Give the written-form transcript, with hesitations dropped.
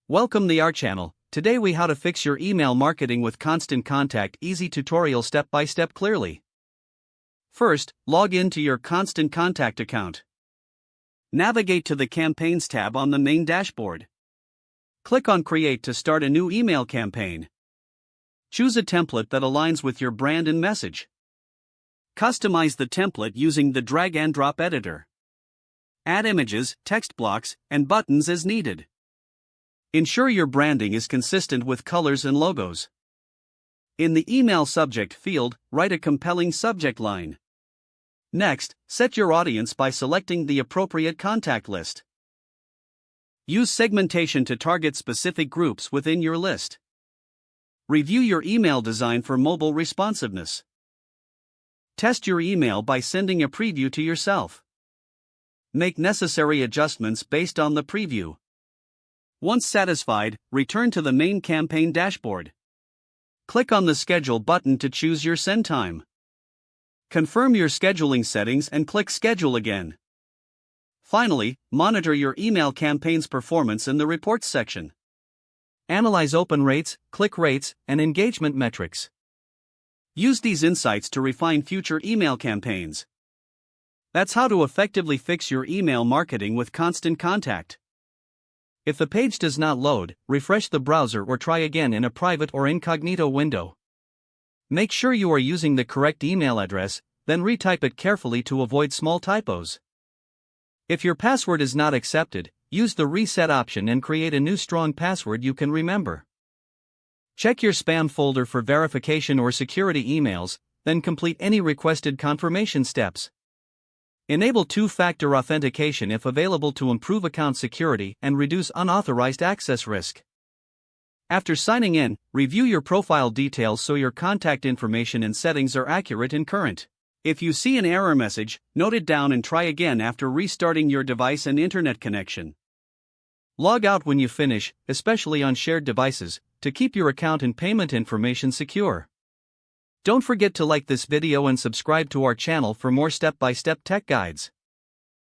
Welcome to our channel. Today we how to fix your email marketing with Constant Contact easy tutorial step by step clearly. First, log in to your Constant Contact account. Navigate to the Campaigns tab on the main dashboard. Click on Create to start a new email campaign. Choose a template that aligns with your brand and message. Customize the template using the drag and drop editor. Add images, text blocks, and buttons as needed. Ensure your branding is consistent with colors and logos. In the email subject field, write a compelling subject line. Next, set your audience by selecting the appropriate contact list. Use segmentation to target specific groups within your list. Review your email design for mobile responsiveness. Test your email by sending a preview to yourself. Make necessary adjustments based on the preview. Once satisfied, return to the main campaign dashboard. Click on the Schedule button to choose your send time. Confirm your scheduling settings and click Schedule again. Finally, monitor your email campaign's performance in the Reports section. Analyze open rates, click rates, and engagement metrics. Use these insights to refine future email campaigns. That's how to effectively fix your email marketing with Constant Contact. If the page does not load, refresh the browser or try again in a private or incognito window. Make sure you are using the correct email address, then retype it carefully to avoid small typos. If your password is not accepted, use the reset option and create a new strong password you can remember. Check your spam folder for verification or security emails, then complete any requested confirmation steps. Enable two-factor authentication if available to improve account security and reduce unauthorized access risk. After signing in, review your profile details so your contact information and settings are accurate and current. If you see an error message, note it down and try again after restarting your device and internet connection. Log out when you finish, especially on shared devices, to keep your account and payment information secure. Don't forget to like this video and subscribe to our channel for more step-by-step tech guides.